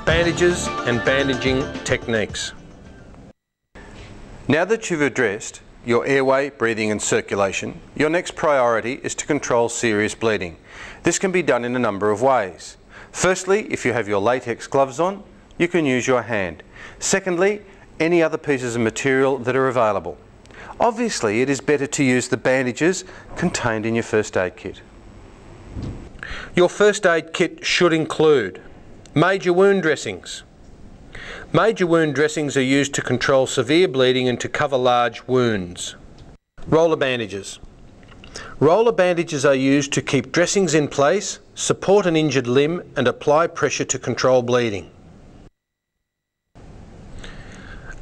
Bandages and bandaging techniques. Now that you've addressed your airway, breathing and circulation, your next priority is to control serious bleeding. This can be done in a number of ways. Firstly, if you have your latex gloves on, you can use your hand. Secondly, any other pieces of material that are available. Obviously, it is better to use the bandages contained in your first aid kit. Your first aid kit should include major wound dressings. Major wound dressings are used to control severe bleeding and to cover large wounds. Roller bandages. Roller bandages are used to keep dressings in place, support an injured limb and apply pressure to control bleeding.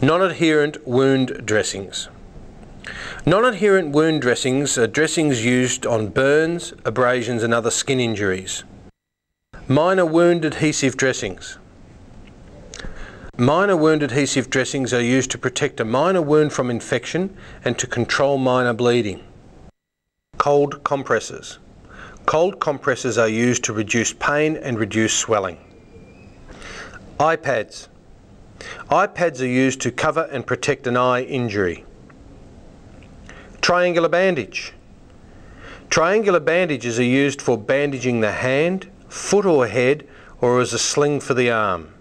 Non-adherent wound dressings. Non-adherent wound dressings are dressings used on burns, abrasions and other skin injuries. Minor wound adhesive dressings. Minor wound adhesive dressings are used to protect a minor wound from infection and to control minor bleeding. Cold compresses. Cold compresses are used to reduce pain and reduce swelling. Eye pads. Eye pads are used to cover and protect an eye injury. Triangular bandage. Triangular bandages are used for bandaging the hand, foot or head, or as a sling for the arm.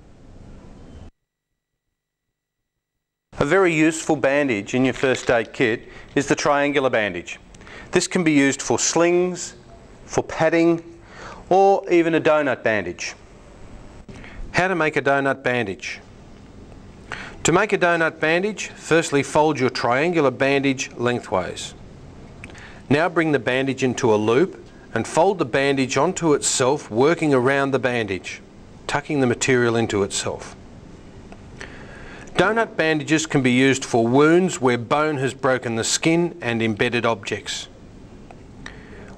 A very useful bandage in your first aid kit is the triangular bandage. This can be used for slings, for padding, or even a donut bandage. How to make a donut bandage. To make a donut bandage, firstly fold your triangular bandage lengthways. Now bring the bandage into a loop and fold the bandage onto itself, working around the bandage, tucking the material into itself. Donut bandages can be used for wounds where bone has broken the skin and embedded objects.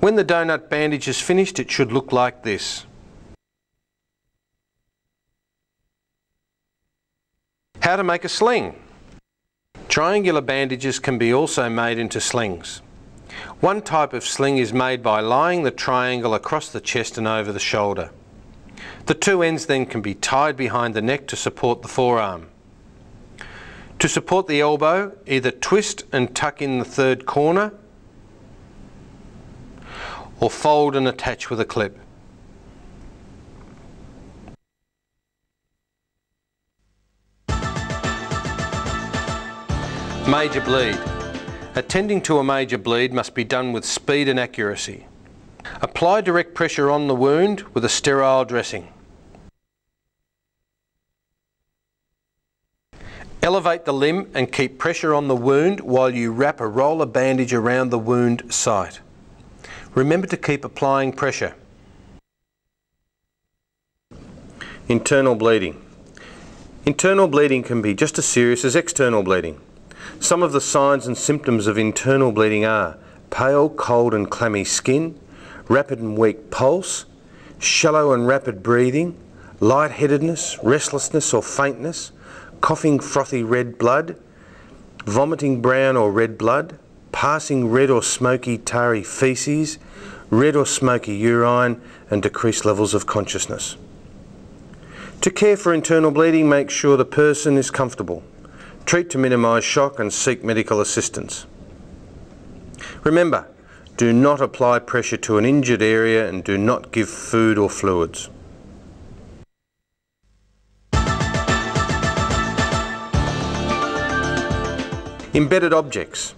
When the donut bandage is finished, it should look like this. How to make a sling. Triangular bandages can be also made into slings. One type of sling is made by lying the triangle across the chest and over the shoulder. The two ends then can be tied behind the neck to support the forearm. To support the elbow, either twist and tuck in the third corner or fold and attach with a clip. Major bleed. Attending to a major bleed must be done with speed and accuracy. Apply direct pressure on the wound with a sterile dressing. Elevate the limb and keep pressure on the wound while you wrap a roller bandage around the wound site. Remember to keep applying pressure. Internal bleeding. Internal bleeding can be just as serious as external bleeding. Some of the signs and symptoms of internal bleeding are pale, cold and clammy skin, rapid and weak pulse, shallow and rapid breathing, lightheadedness, restlessness or faintness, coughing frothy red blood, vomiting brown or red blood, passing red or smoky tarry faeces, red or smoky urine and decreased levels of consciousness. To care for internal bleeding, make sure the person is comfortable. Treat to minimise shock and seek medical assistance. Remember, do not apply pressure to an injured area and do not give food or fluids. Embedded objects.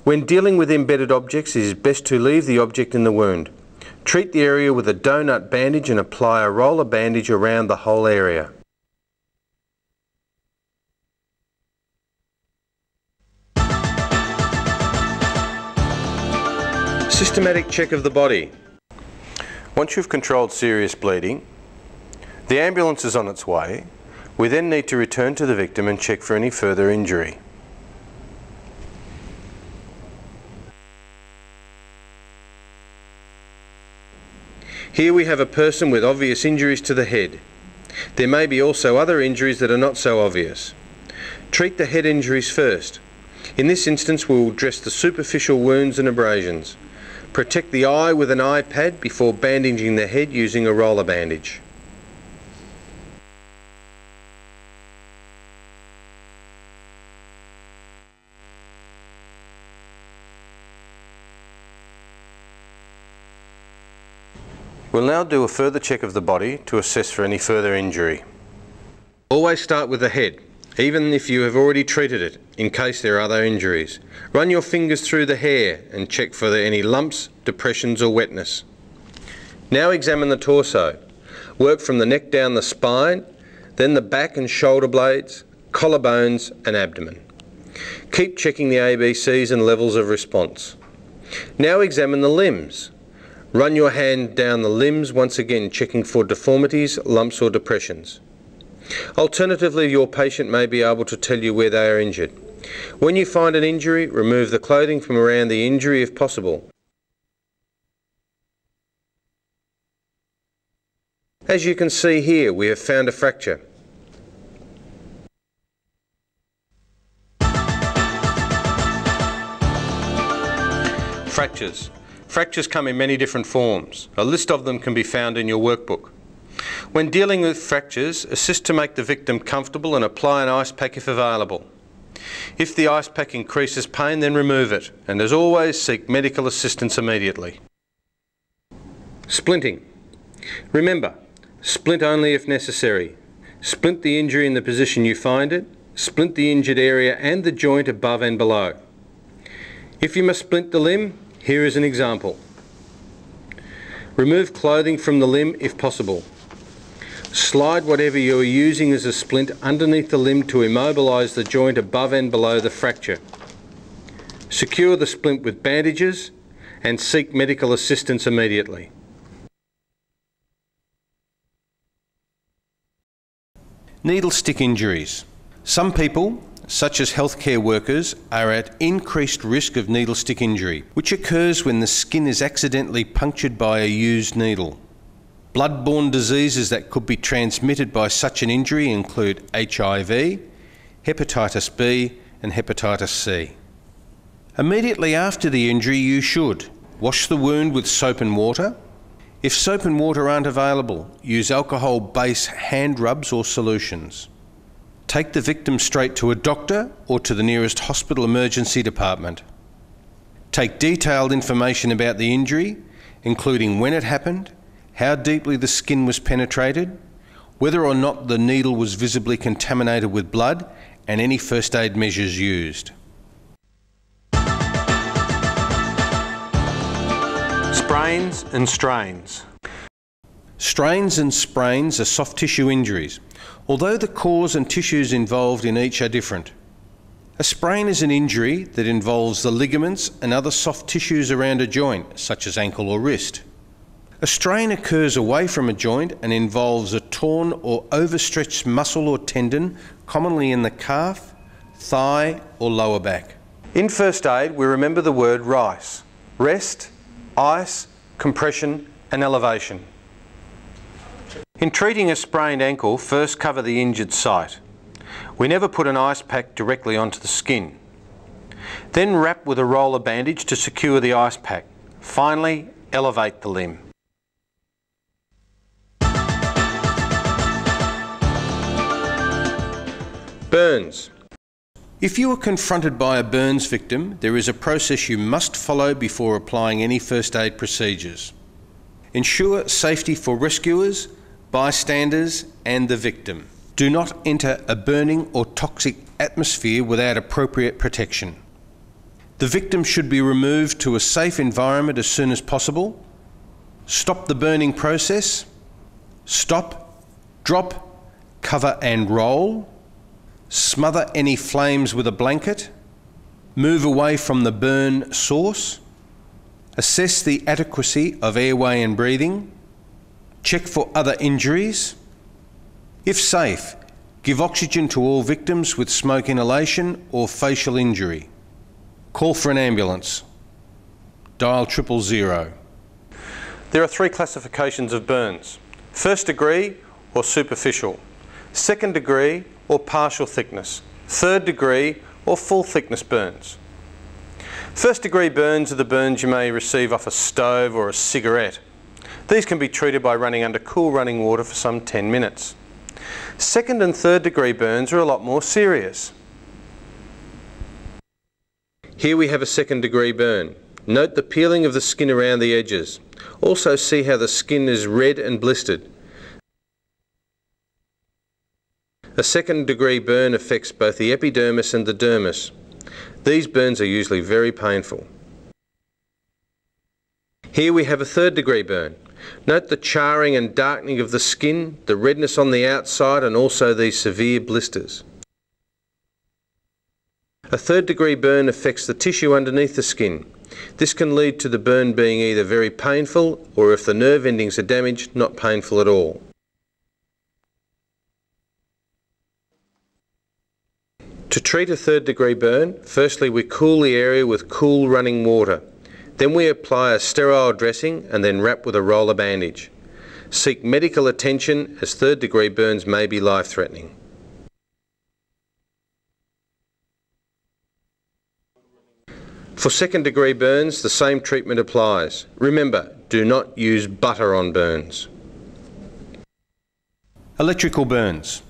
When dealing with embedded objects, it is best to leave the object in the wound. Treat the area with a donut bandage and apply a roller bandage around the whole area. Systematic check of the body. Once you've controlled serious bleeding, the ambulance is on its way. We then need to return to the victim and check for any further injury. Here we have a person with obvious injuries to the head. There may be also other injuries that are not so obvious. Treat the head injuries first. In this instance, we will dress the superficial wounds and abrasions. Protect the eye with an eye pad before bandaging the head using a roller bandage. We'll now do a further check of the body to assess for any further injury. Always start with the head, even if you have already treated it, in case there are other injuries. Run your fingers through the hair and check for any lumps, depressions or wetness. Now examine the torso. Work from the neck down the spine, then the back and shoulder blades, collarbones and abdomen. Keep checking the ABCs and levels of response. Now examine the limbs. Run your hand down the limbs, once again checking for deformities, lumps or depressions. Alternatively, your patient may be able to tell you where they are injured. When you find an injury, remove the clothing from around the injury if possible. As you can see here, we have found a fracture. Fractures. Fractures come in many different forms. A list of them can be found in your workbook. When dealing with fractures, assist to make the victim comfortable and apply an ice pack if available. If the ice pack increases pain, then remove it, and as always, seek medical assistance immediately. Splinting. Remember, splint only if necessary. Splint the injury in the position you find it. Splint the injured area and the joint above and below. If you must splint the limb, here is an example. Remove clothing from the limb if possible. Slide whatever you are using as a splint underneath the limb to immobilise the joint above and below the fracture. Secure the splint with bandages and seek medical assistance immediately. Needle stick injuries. Some people, such as healthcare workers, are at increased risk of needle stick injury, which occurs when the skin is accidentally punctured by a used needle. Blood-borne diseases that could be transmitted by such an injury include HIV, hepatitis B and hepatitis C. Immediately after the injury, you should wash the wound with soap and water. If soap and water aren't available, use alcohol-based hand rubs or solutions. Take the victim straight to a doctor or to the nearest hospital emergency department. Take detailed information about the injury, including when it happened, how deeply the skin was penetrated, whether or not the needle was visibly contaminated with blood, and any first aid measures used. Sprains and strains. Strains and sprains are soft tissue injuries, although the cause and tissues involved in each are different. A sprain is an injury that involves the ligaments and other soft tissues around a joint, such as ankle or wrist. A strain occurs away from a joint and involves a torn or overstretched muscle or tendon, commonly in the calf, thigh or lower back. In first aid, we remember the word RICE: rest, ice, compression and elevation. In treating a sprained ankle, first cover the injured site. We never put an ice pack directly onto the skin. Then wrap with a roller bandage to secure the ice pack. Finally, elevate the limb. Burns. If you are confronted by a burns victim, there is a process you must follow before applying any first aid procedures. Ensure safety for rescuers, bystanders and the victim. Do not enter a burning or toxic atmosphere without appropriate protection. The victim should be removed to a safe environment as soon as possible. Stop the burning process. Stop, drop, cover and roll. Smother any flames with a blanket. Move away from the burn source. Assess the adequacy of airway and breathing. Check for other injuries. If safe, give oxygen to all victims with smoke inhalation or facial injury. Call for an ambulance. Dial 000. There are three classifications of burns: first degree or superficial, second degree or partial thickness, third degree or full thickness burns. First degree burns are the burns you may receive off a stove or a cigarette. These can be treated by running under cool running water for some 10 minutes. Second and third degree burns are a lot more serious. Here we have a second degree burn. Note the peeling of the skin around the edges. Also see how the skin is red and blistered. A second-degree burn affects both the epidermis and the dermis. These burns are usually very painful. Here we have a third-degree burn. Note the charring and darkening of the skin, the redness on the outside, and also these severe blisters. A third-degree burn affects the tissue underneath the skin. This can lead to the burn being either very painful or, if the nerve endings are damaged, not painful at all. To treat a third-degree burn, firstly we cool the area with cool running water. Then we apply a sterile dressing and then wrap with a roller bandage. Seek medical attention, as third-degree burns may be life-threatening. For second-degree burns, the same treatment applies. Remember, do not use butter on burns. Electrical burns.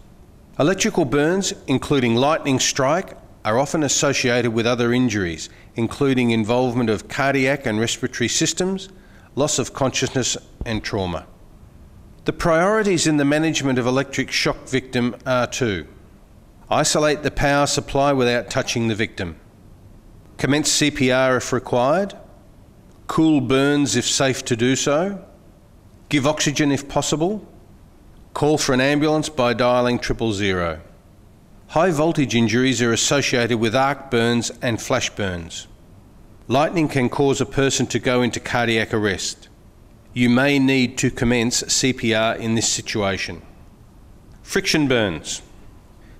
Electrical burns, including lightning strike, are often associated with other injuries, including involvement of cardiac and respiratory systems, loss of consciousness and trauma. The priorities in the management of electric shock victim are to: isolate the power supply without touching the victim, commence CPR if required, cool burns if safe to do so, give oxygen if possible, call for an ambulance by dialling 000. High voltage injuries are associated with arc burns and flash burns. Lightning can cause a person to go into cardiac arrest. You may need to commence CPR in this situation. Friction burns.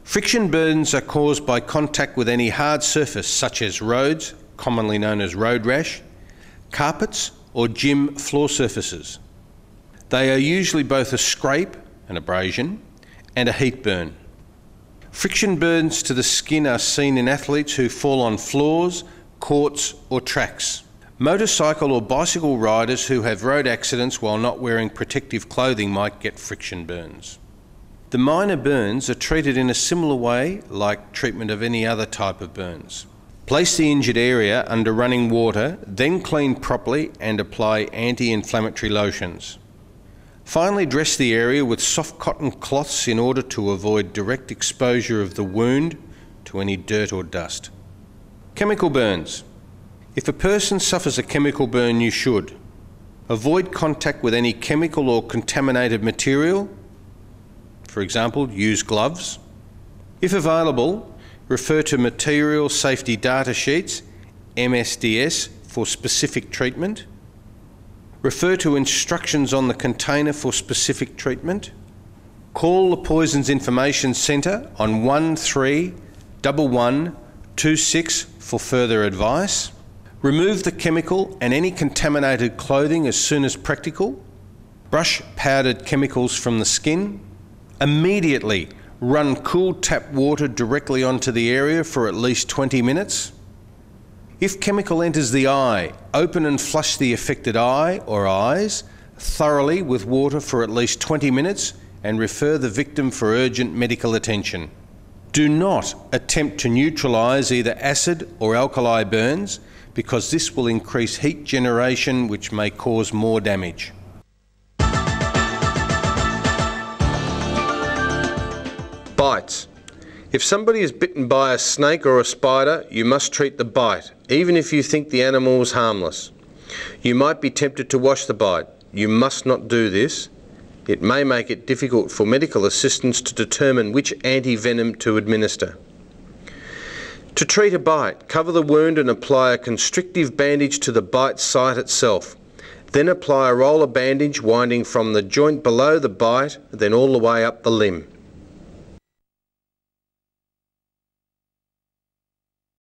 Friction burns are caused by contact with any hard surface such as roads, commonly known as road rash, carpets or gym floor surfaces. They are usually both a scrape, an abrasion, and a heat burn. Friction burns to the skin are seen in athletes who fall on floors, courts or tracks. Motorcycle or bicycle riders who have road accidents while not wearing protective clothing might get friction burns. The minor burns are treated in a similar way like treatment of any other type of burns. Place the injured area under running water, then clean properly and apply anti-inflammatory lotions. Finally, dress the area with soft cotton cloths in order to avoid direct exposure of the wound to any dirt or dust. Chemical burns. If a person suffers a chemical burn, you should avoid contact with any chemical or contaminated material. For example, use gloves. If available, refer to material safety data sheets, MSDS, for specific treatment. Refer to instructions on the container for specific treatment. Call the Poisons Information Centre on 131126 for further advice. Remove the chemical and any contaminated clothing as soon as practical. Brush powdered chemicals from the skin. Immediately run cool tap water directly onto the area for at least 20 minutes. If chemical enters the eye, open and flush the affected eye or eyes thoroughly with water for at least 20 minutes and refer the victim for urgent medical attention. Do not attempt to neutralise either acid or alkali burns, because this will increase heat generation, which may cause more damage. Bites. If somebody is bitten by a snake or a spider, you must treat the bite, even if you think the animal is harmless. You might be tempted to wash the bite. You must not do this. It may make it difficult for medical assistants to determine which anti-venom to administer. To treat a bite, cover the wound and apply a constrictive bandage to the bite site itself. Then apply a roller bandage winding from the joint below the bite, then all the way up the limb.